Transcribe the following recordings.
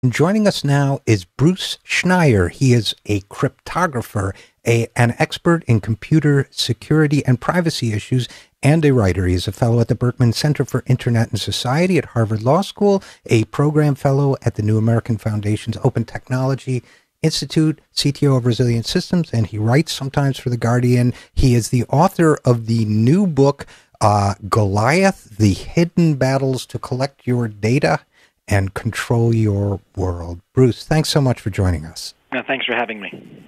And joining us now is Bruce Schneier. He is a cryptographer, an expert in computer security and privacy issues, and a writer. He is a fellow at the Berkman Center for Internet and Society at Harvard Law School, a program fellow at the New American Foundation's Open Technology Institute, CTO of Resilient Systems, and he writes sometimes for The Guardian. He is the author of the new book, Goliath, The Hidden Battles to Collect Your Data and Control Your World. Bruce, thanks so much for joining us. No, thanks for having me.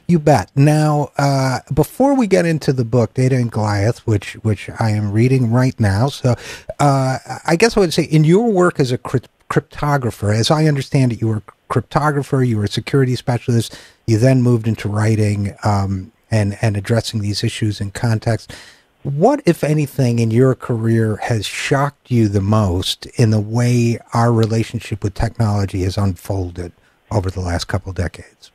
You bet. Now, before we get into the book, Data and Goliath, which I am reading right now, so I guess I would say in your work as a cryptographer, as I understand it, you were a cryptographer, you were a security specialist, you then moved into writing and addressing these issues in context. What, if anything, in your career has shocked you the most in the way our relationship with technology has unfolded over the last couple of decades?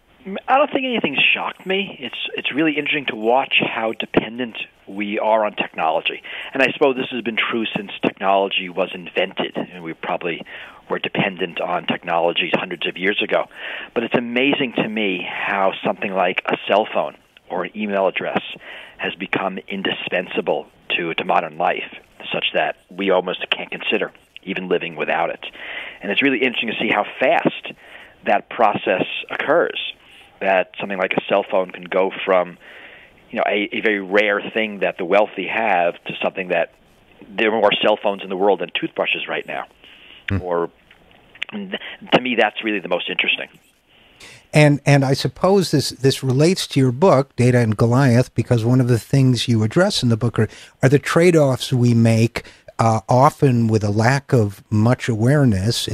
I don't think anything's shocked me. It's really interesting to watch how dependent we are on technology. And I suppose this has been true since technology was invented, and we probably were dependent on technologies hundreds of years ago. But it's amazing to me how something like a cell phone or an email address has become indispensable to modern life, such that we almost can't consider even living without it. And it's really interesting to see how fast that process occurs, that something like a cell phone can go from a very rare thing that the wealthy have to something that there are more cell phones in the world than toothbrushes right now. Or to me, that's really the most interesting. And I suppose this relates to your book, Data and Goliath, because one of the things you address in the book are the trade-offs we make, often with a lack of much awareness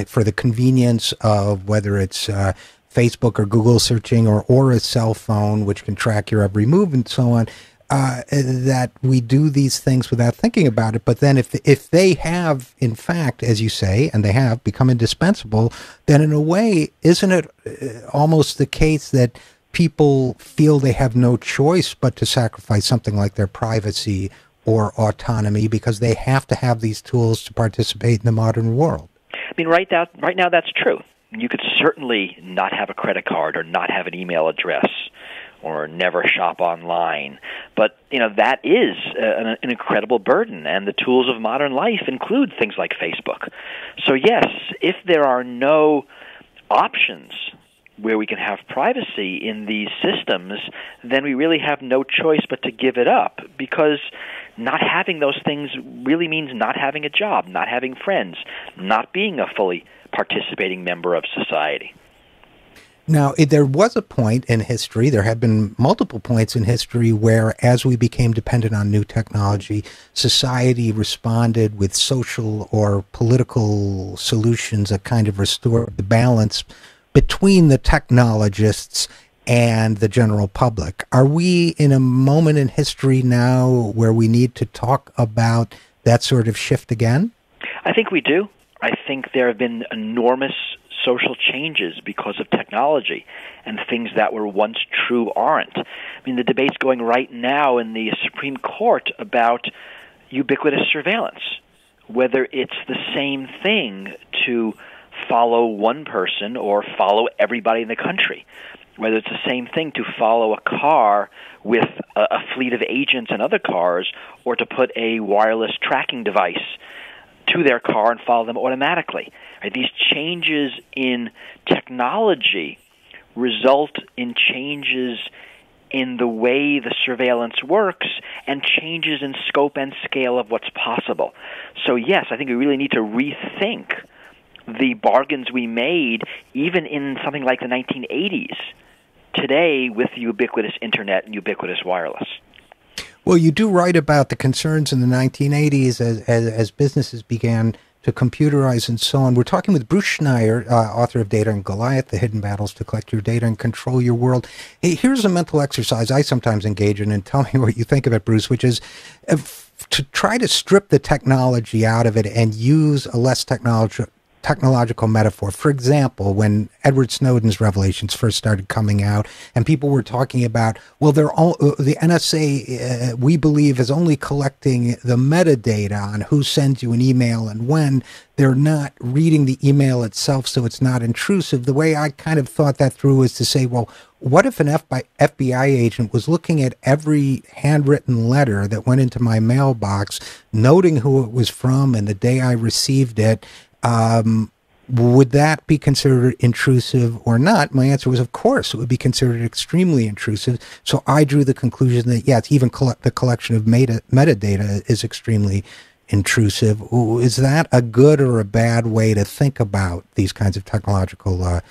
for the convenience of whether it's Facebook or Google searching or a cell phone, which can track your every move and so on, that we do these things without thinking about it. But then if they have, in fact, as you say, and they have become indispensable, then in a way, isn't it almost the case that people feel they have no choice but to sacrifice something like their privacy or autonomy because they have to have these tools to participate in the modern world? I mean, right now that's true. You could certainly not have a credit card or not have an email address or never shop online. But, that is an incredible burden, and the tools of modern life include things like Facebook. So yes, if there are no options where we can have privacy in these systems, then we really have no choice but to give it up, because not having those things really means not having a job, not having friends, not being a fully participating member of society. Now, there was a point in history, there have been multiple points in history where, as we became dependent on new technology, society responded with social or political solutions that kind of restored the balance between the technologists and the general public. Are we in a moment in history now where we need to talk about that sort of shift again? I think we do. I think there have been enormous social changes because of technology, and things that were once true aren't. I mean, the debate's going right now in the Supreme Court about ubiquitous surveillance, whether it's the same thing to follow one person or follow everybody in the country, whether it's the same thing to follow a car with a fleet of agents and other cars, or to put a wireless tracking device to their car and follow them automatically. Right? These changes in technology result in changes in the way the surveillance works and changes in scope and scale of what's possible. So yes, I think we really need to rethink the bargains we made even in something like the 1980s today with ubiquitous internet and ubiquitous wireless. Well, you do write about the concerns in the 1980s as businesses began to computerize and so on. We're talking with Bruce Schneier, author of Data and Goliath, The Hidden Battles to Collect Your Data and Control Your World. Hey, here's a mental exercise I sometimes engage in, and tell me what you think of it, Bruce, which is to try to strip the technology out of it and use a less technological metaphor. For example, when Edward Snowden's revelations first started coming out, and people were talking about, well, the NSA, we believe, is only collecting the metadata on who sends you an email and when. They're not reading the email itself, so it's not intrusive. The way I kind of thought that through was to say, well, what if an FBI agent was looking at every handwritten letter that went into my mailbox, noting who it was from and the day I received it? Would that be considered intrusive or not? My answer was, of course, it would be considered extremely intrusive. So I drew the conclusion that, yes, even the collection of metadata is extremely intrusive. Is that a good or a bad way to think about these kinds of technological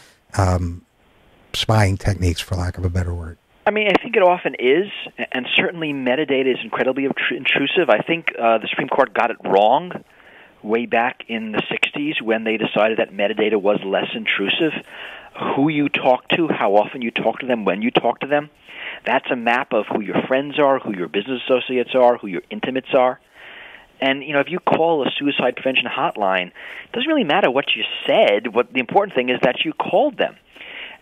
spying techniques, for lack of a better word? I mean, I think it often is, and certainly metadata is incredibly intrusive. I think the Supreme Court got it wrong way back in the 60s when they decided that metadata was less intrusive. Who you talk to, how often you talk to them, when you talk to them, that's a map of who your friends are, who your business associates are, who your intimates are. And, you know, if you call a suicide prevention hotline, it doesn't really matter what you said. What the important thing is that you called them.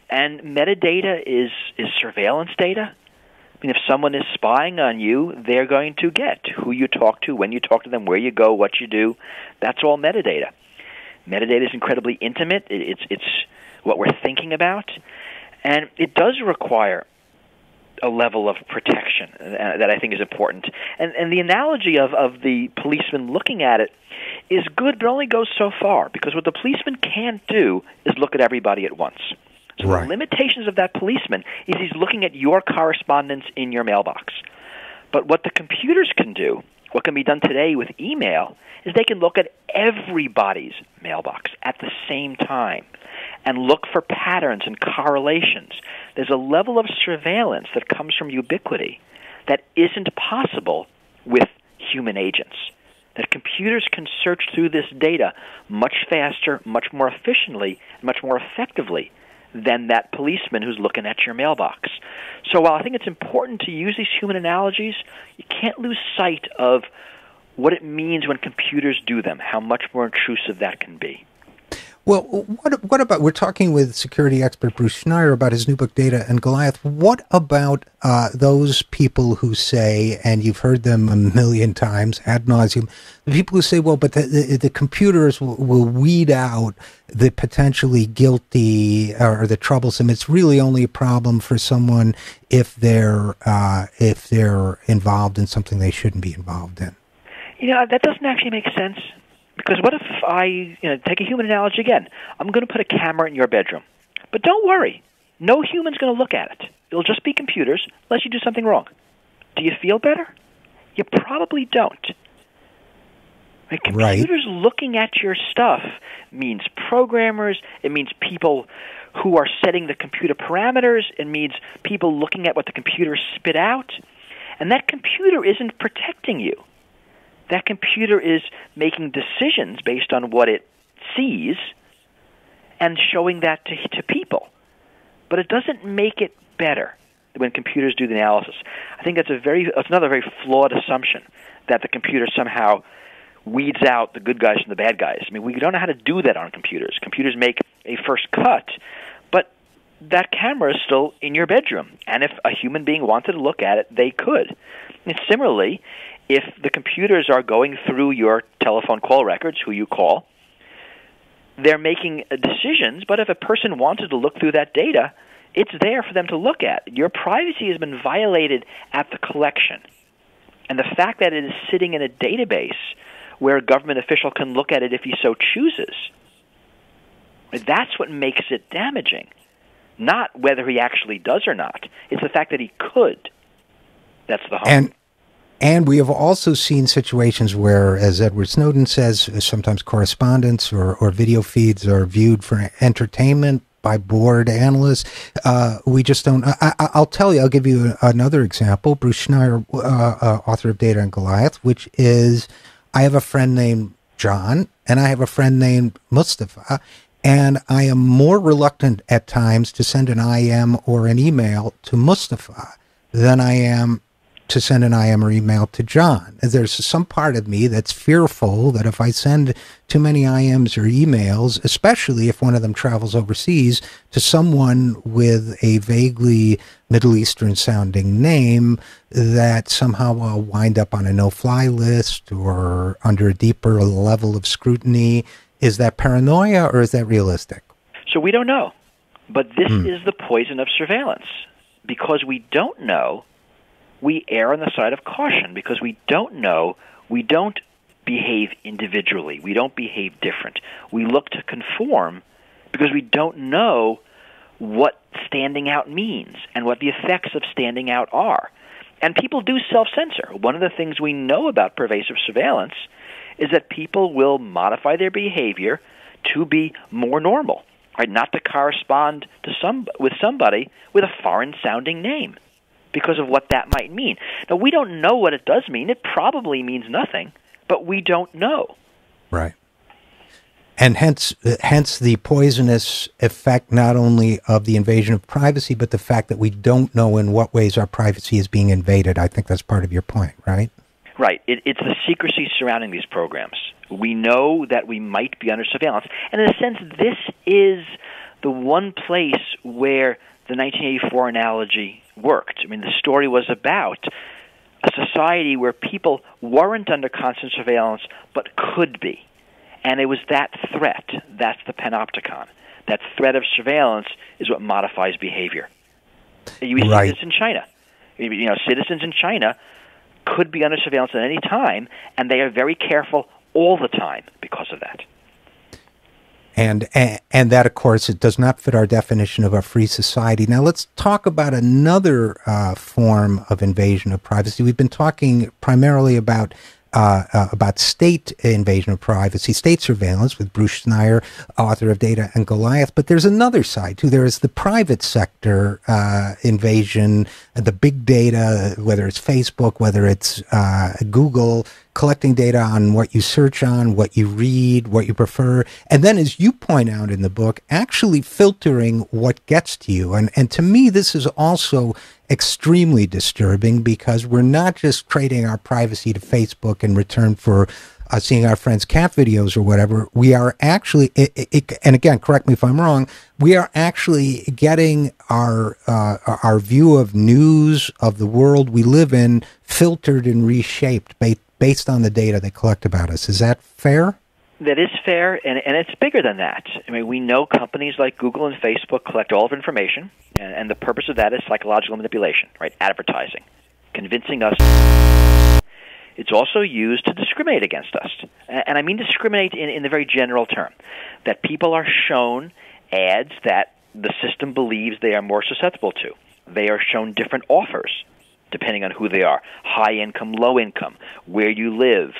And metadata is surveillance data. I mean, if someone is spying on you, they're going to get who you talk to, when you talk to them, where you go, what you do. That's all metadata. Metadata is incredibly intimate. It's what we're thinking about. And it does require a level of protection that I think is important. And the analogy of the policeman looking at it is good, but only goes so far, because what the policeman can't do is look at everybody at once. So right. The limitations of that policeman is he's looking at your correspondence in your mailbox. But what the computers can do, what can be done today with email, is they can look at everybody's mailbox at the same time and look for patterns and correlations. There's a level of surveillance that comes from ubiquity that isn't possible with human agents. That computers can search through this data much faster, much more efficiently, much more effectively than that policeman who's looking at your mailbox. So while I think it's important to use these human analogies, you can't lose sight of what it means when computers do them, how much more intrusive that can be. Well, what about, we're talking with security expert Bruce Schneier about his new book, Data and Goliath. What about those people who say, and you've heard them a million times ad nauseum, the people who say, well, but the computers will weed out the potentially guilty or the troublesome. It's really only a problem for someone if they're involved in something they shouldn't be involved in. You know, that doesn't actually make sense. Because what if I take a human analogy again? I'm going to put a camera in your bedroom. But don't worry. No human's going to look at it. It'll just be computers unless you do something wrong. Do you feel better? You probably don't. Right? Computers looking at your stuff means programmers. It means people who are setting the computer parameters. It means people looking at what the computer spit out. And that computer isn't protecting you. That computer is making decisions based on what it sees and showing that to people. But it doesn't make it better when computers do the analysis. I think that's another very flawed assumption, that the computer somehow weeds out the good guys from the bad guys. I mean, we don't know how to do that on computers. Computers make a first cut, but that camera is still in your bedroom. And if a human being wanted to look at it, they could. And similarly, if the computers are going through your telephone call records, who you call, they're making decisions, but if a person wanted to look through that data, it's there for them to look at. Your privacy has been violated at the collection. And the fact that it is sitting in a database where a government official can look at it if he so chooses, that's what makes it damaging. Not whether he actually does or not. It's the fact that he could. That's the harm. And we have also seen situations where, as Edward Snowden says, sometimes correspondence or video feeds are viewed for entertainment by bored analysts. We just don't. I'll tell you, I'll give you another example. Bruce Schneier, author of Data and Goliath, which is, I have a friend named John, and I have a friend named Mustafa, and I am more reluctant at times to send an IM or an email to Mustafa than I am to send an IM or email to John. And there's some part of me that's fearful that if I send too many IMs or emails, especially if one of them travels overseas, to someone with a vaguely Middle Eastern sounding name, that somehow I'll wind up on a no-fly list or under a deeper level of scrutiny. Is that paranoia or is that realistic? So we don't know. But this is the poison of surveillance. Because we don't know, we err on the side of caution. Because we don't know, we don't behave individually. We don't behave different. We look to conform because we don't know what standing out means and what the effects of standing out are. And people do self-censor. One of the things we know about pervasive surveillance is that people will modify their behavior to be more normal, right? Not to correspond to with somebody with a foreign-sounding name because of what that might mean. Now, we don't know what it does mean. It probably means nothing, but we don't know. Right. And hence the poisonous effect not only of the invasion of privacy, but the fact that we don't know in what ways our privacy is being invaded. I think that's part of your point, right? Right. It's the secrecy surrounding these programs. We know that we might be under surveillance. And in a sense, this is the one place where the 1984 analogy worked. I mean, the story was about a society where people weren't under constant surveillance, but could be. And it was that threat, that's the panopticon. That threat of surveillance is what modifies behavior. You see this in China. You know, citizens in China could be under surveillance at any time, and they are very careful all the time because of that. And that, of course, it does not fit our definition of a free society. Now, let's talk about another form of invasion of privacy. We've been talking primarily about state invasion of privacy, state surveillance with Bruce Schneier, author of Data and Goliath. But there's another side, too. There is the private sector invasion, the big data, whether it's Facebook, whether it's Google, collecting data on what you search on, what you read, what you prefer. And then, as you point out in the book, actually filtering what gets to you. And to me, this is also extremely disturbing because we're not just trading our privacy to Facebook in return for seeing our friends' cat videos or whatever. We are actually, and again, correct me if I'm wrong, we are actually getting our view of news of the world we live in filtered and reshaped based on the data they collect about us. Is that fair? That is fair, and it's bigger than that. I mean, we know companies like Google and Facebook collect all of information, and the purpose of that is psychological manipulation, right? Advertising, convincing us. It's also used to discriminate against us. And I mean discriminate in the very general term, that people are shown ads that the system believes they are more susceptible to. They are shown different offers, depending on who they are, high income, low income, where you live,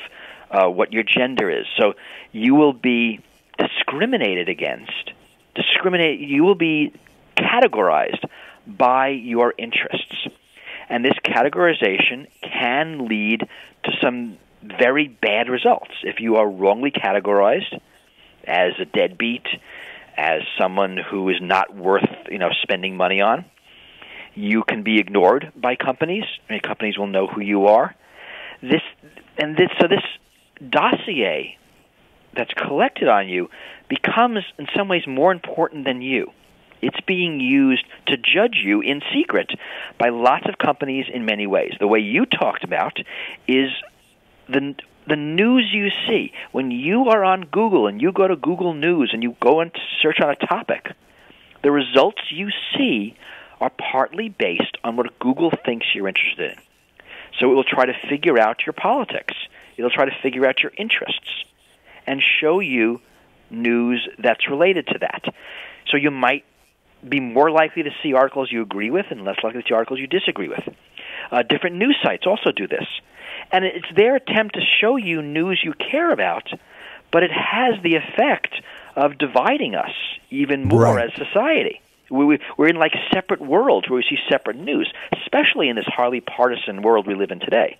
what your gender is. So you will be discriminated against. You will be categorized by your interests. And this categorization can lead to some very bad results. If you are wrongly categorized as a deadbeat, as someone who is not worth, spending money on, you can be ignored by companies. I mean, companies will know who you are. So this dossier that's collected on you becomes, in some ways, more important than you. It's being used to judge you in secret by lots of companies in many ways. The way you talked about is the news you see. When you are on Google and you go to Google News and you go and search on a topic, the results you see are partly based on what Google thinks you're interested in. So it will try to figure out your politics. It'll try to figure out your interests and show you news that's related to that. So you might be more likely to see articles you agree with and less likely to see articles you disagree with. Different news sites also do this. And it's their attempt to show you news you care about, but it has the effect of dividing us even more as society. We're in like separate worlds where we see separate news, especially in this highly partisan world we live in today.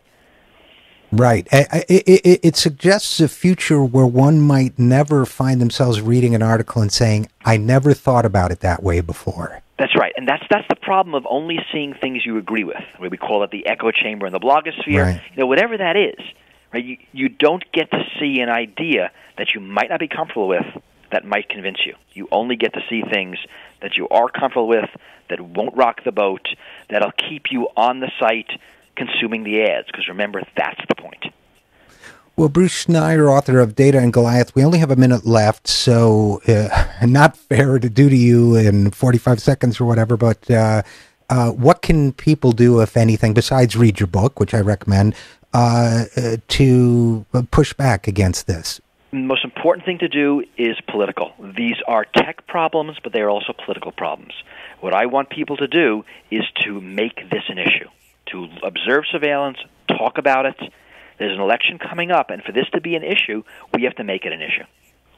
Right. It suggests a future where one might never find themselves reading an article and saying, I never thought about it that way before. That's right, and that's the problem of only seeing things you agree with. We call it the echo chamber in the blogosphere. Right. Whatever that is, right? You don't get to see an idea that you might not be comfortable with that might convince you. You only get to see things that you are comfortable with, that won't rock the boat, that'll keep you on the site consuming the ads. Because remember, that's the point. Well, Bruce Schneier, author of Data and Goliath, we only have a minute left, so not fair to do to you in 45 seconds or whatever, but what can people do, if anything, besides read your book, which I recommend, to push back against this? The most important thing to do is political. These are tech problems, but they are also political problems. What I want people to do is to make this an issue, to observe surveillance, talk about it. There's an election coming up, and for this to be an issue, we have to make it an issue.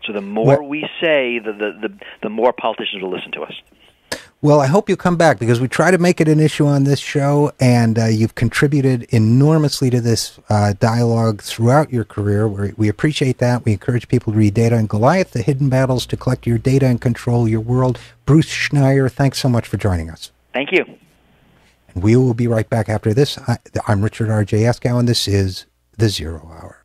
So the more we say, the more politicians will listen to us. Well, I hope you come back, because we try to make it an issue on this show, and you've contributed enormously to this dialogue throughout your career. We appreciate that. We encourage people to read Data and Goliath, The Hidden Battles to Collect Your Data and Control Your World. Bruce Schneier, thanks so much for joining us. Thank you. And we will be right back after this. I'm Richard RJ Eskow, and this is The Zero Hour.